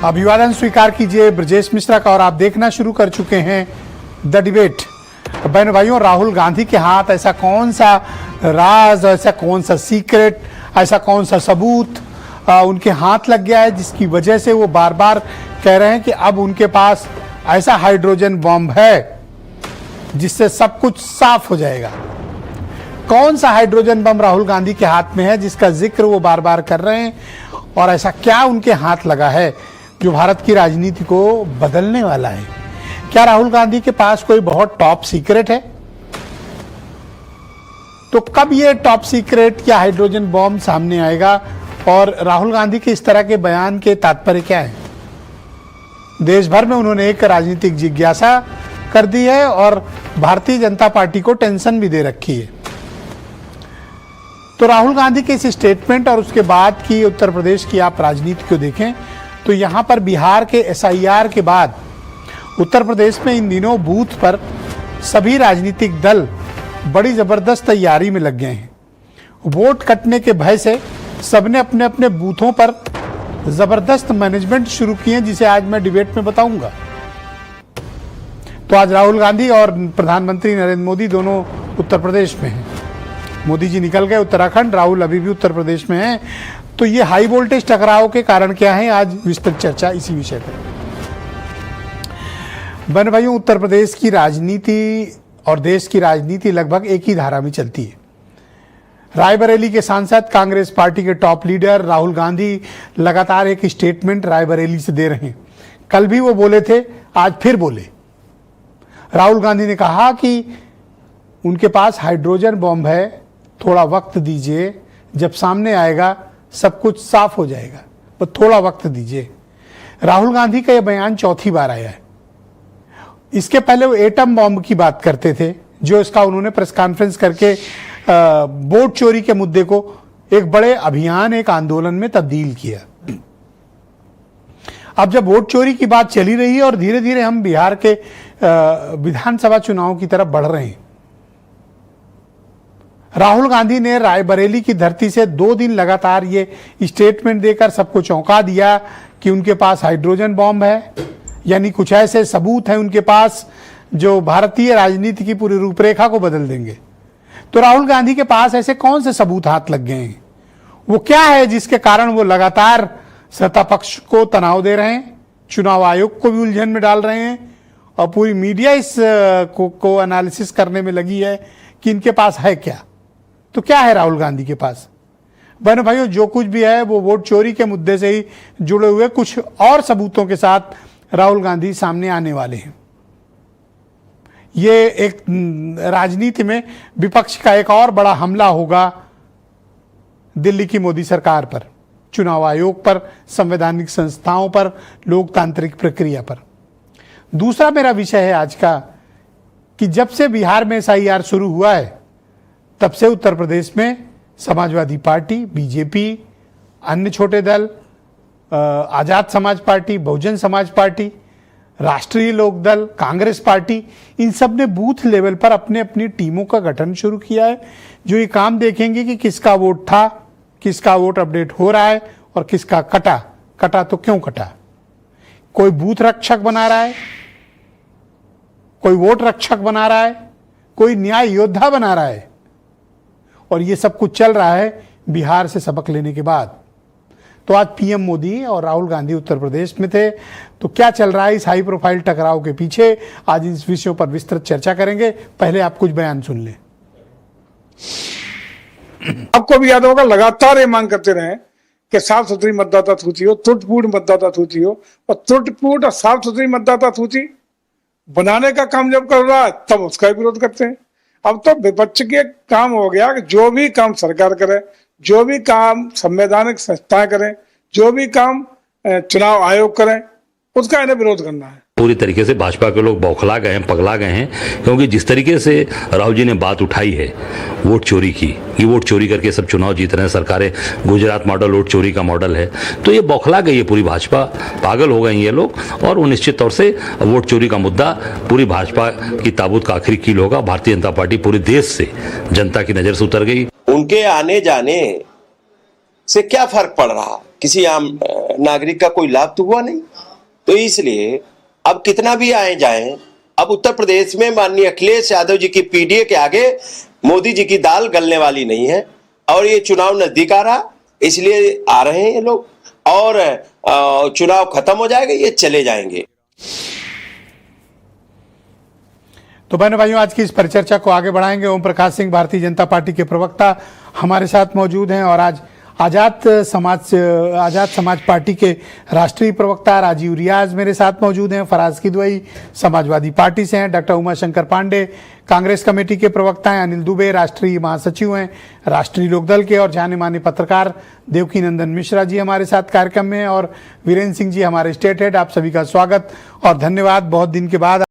अभिवादन स्वीकार कीजिए ब्रजेश मिश्रा का और आप देखना शुरू कर चुके हैं द डिबेट। बहन भाइयों, राहुल गांधी के हाथ ऐसा कौन सा राज, ऐसा कौन सा सीक्रेट, ऐसा कौन सा सबूत उनके हाथ लग गया है जिसकी वजह से वो बार बार कह रहे हैं कि अब उनके पास ऐसा हाइड्रोजन बॉम्ब है जिससे सब कुछ साफ हो जाएगा। कौन सा हाइड्रोजन बम राहुल गांधी के हाथ में है जिसका जिक्र वो बार बार कर रहे हैं, और ऐसा क्या उनके हाथ लगा है जो भारत की राजनीति को बदलने वाला है? क्या राहुल गांधी के पास कोई बहुत टॉप सीक्रेट है? तो कब ये टॉप सीक्रेट या हाइड्रोजन बॉम्ब सामने आएगा, और राहुल गांधी के इस तरह के बयान के तात्पर्य क्या है? देश भर में उन्होंने एक राजनीतिक जिज्ञासा कर दी है और भारतीय जनता पार्टी को टेंशन भी दे रखी है। तो राहुल गांधी के इस स्टेटमेंट और उसके बाद की उत्तर प्रदेश की आप राजनीति को देखें तो यहां पर बिहार के SIR के बाद उत्तर प्रदेश में इन दिनों बूथ पर सभी राजनीतिक दल बड़ी जबरदस्त तैयारी में लग गए हैं। वोट कटने के भय से सबने अपने अपने बूथों पर जबरदस्त मैनेजमेंट शुरू किए, जिसे आज मैं डिबेट में बताऊंगा। तो आज राहुल गांधी और प्रधानमंत्री नरेंद्र मोदी दोनों उत्तर प्रदेश में हैं। मोदी जी निकल गए उत्तराखंड, राहुल अभी भी उत्तर प्रदेश में हैं। तो ये हाई वोल्टेज टकराव के कारण क्या है, आज विस्तृत चर्चा इसी विषय पर। बहन भाइयों, उत्तर प्रदेश की राजनीति और देश की राजनीति लगभग एक ही धारा में चलती है। रायबरेली के सांसद, कांग्रेस पार्टी के टॉप लीडर राहुल गांधी लगातार एक स्टेटमेंट रायबरेली से दे रहे हैं। कल भी वो बोले थे, आज फिर बोले। राहुल गांधी ने कहा कि उनके पास हाइड्रोजन बॉम्ब है, थोड़ा वक्त दीजिए, जब सामने आएगा सब कुछ साफ हो जाएगा, पर थोड़ा वक्त दीजिए। राहुल गांधी का यह बयान चौथी बार आया है। इसके पहले वो एटम बॉम्ब की बात करते थे, जो इसका उन्होंने प्रेस कॉन्फ्रेंस करके वोट चोरी के मुद्दे को एक बड़े अभियान, एक आंदोलन में तब्दील किया। अब जब वोट चोरी की बात चली रही है और धीरे धीरे हम बिहार के विधानसभा चुनाव की तरफ बढ़ रहे हैं, राहुल गांधी ने रायबरेली की धरती से 2 दिन लगातार ये स्टेटमेंट देकर सबको चौंका दिया कि उनके पास हाइड्रोजन बॉम्ब है, यानी कुछ ऐसे सबूत हैं उनके पास जो भारतीय राजनीति की पूरी रूपरेखा को बदल देंगे। तो राहुल गांधी के पास ऐसे कौन से सबूत हाथ लग गए हैं? वो क्या है जिसके कारण वो लगातार सत्ता पक्ष को तनाव दे रहे हैं, चुनाव आयोग को भी उलझन में डाल रहे हैं, और पूरी मीडिया इस को एनालिसिस करने में लगी है कि इनके पास है क्या? तो क्या है राहुल गांधी के पास? बहनों भाइयों, जो कुछ भी है वो वोट चोरी के मुद्दे से ही जुड़े हुए कुछ और सबूतों के साथ राहुल गांधी सामने आने वाले हैं। ये एक राजनीति में विपक्ष का एक और बड़ा हमला होगा दिल्ली की मोदी सरकार पर, चुनाव आयोग पर, संवैधानिक संस्थाओं पर, लोकतांत्रिक प्रक्रिया पर। दूसरा मेरा विषय है आज का कि जब से बिहार में SIR शुरू हुआ है तब से उत्तर प्रदेश में समाजवादी पार्टी, बीजेपी, अन्य छोटे दल, आजाद समाज पार्टी, बहुजन समाज पार्टी, राष्ट्रीय लोकदल, कांग्रेस पार्टी, इन सब ने बूथ लेवल पर अपने अपनी टीमों का गठन शुरू किया है, जो ये काम देखेंगे कि किसका वोट था, किसका वोट अपडेट हो रहा है और किसका कटा तो क्यों कटा। कोई बूथ रक्षक बना रहा है, कोई वोट रक्षक बना रहा है, कोई न्याय योद्धा बना रहा है, और ये सब कुछ चल रहा है बिहार से सबक लेने के बाद। तो आज PM मोदी और राहुल गांधी उत्तर प्रदेश में थे, तो क्या चल रहा है इस हाई प्रोफाइल टकराव के पीछे, आज इस विषयों पर विस्तृत चर्चा करेंगे। पहले आप कुछ बयान सुन लें। आपको भी याद होगा, लगातार ये मांग करते रहे कि साफ सुथरी मतदाता सूची हो, त्रुटिपूर्ण मतदाता सूची हो, और त्रुटिपूर्ण और साफ सुथरी मतदाता सूची बनाने का काम जब कर रहा है तब उसका विरोध करते हैं। अब तो विपक्ष के काम हो गया कि जो भी काम सरकार करे, जो भी काम संवैधानिक संस्थाएं करें, जो भी काम चुनाव आयोग करें, उसका इन्हें विरोध करना है। पूरी तरीके से भाजपा के लोग बौखला गए हैं, पगला गए हैं, क्योंकि जिस तरीके से राहुल जी ने बात उठाई है वोट चोरी की, ये वोट चोरी करके सब चुनाव जीत रहे हैं, सरकारें गुजरात मॉडल वोट चोरी का मॉडल है, तो ये बौखला गई है पूरी भाजपा, पागल हो गए ये लोग। और वो निश्चित तौर से वोट चोरी का मुद्दा पूरी भाजपा की ताबूत का आखिरी कील होगा। भारतीय जनता पार्टी पूरे देश से जनता की नजर से उतर गई। उनके आने जाने से क्या फर्क पड़ रहा? किसी आम नागरिक का कोई लाभ तो हुआ नहीं। तो इसलिए अब कितना भी आए जाएं, अब उत्तर प्रदेश में माननीय अखिलेश यादव जी की पीडीए के आगे मोदी जी की दाल गलने वाली नहीं है। और ये चुनाव नजदीक आ रहा, इसलिए आ रहे हैं ये लोग, और चुनाव खत्म हो जाएगा, ये चले जाएंगे। तो बहनों भाइयों, आज की इस परिचर्चा को आगे बढ़ाएंगे। ओम प्रकाश सिंह, भारतीय जनता पार्टी के प्रवक्ता, हमारे साथ मौजूद हैं, और आज आजाद समाज पार्टी के राष्ट्रीय प्रवक्ता राजीव रियाज मेरे साथ मौजूद हैं। फराज किदवई समाजवादी पार्टी से हैं। डॉक्टर उमाशंकर पांडे कांग्रेस कमेटी के प्रवक्ता हैं। अनिल दुबे राष्ट्रीय महासचिव हैं राष्ट्रीय लोकदल के, और जाने माने पत्रकार देवकी नंदन मिश्रा जी हमारे साथ कार्यक्रम में हैं, और वीरेंद्र सिंह जी हमारे स्टेट हेड। आप सभी का स्वागत और धन्यवाद। बहुत दिन के बाद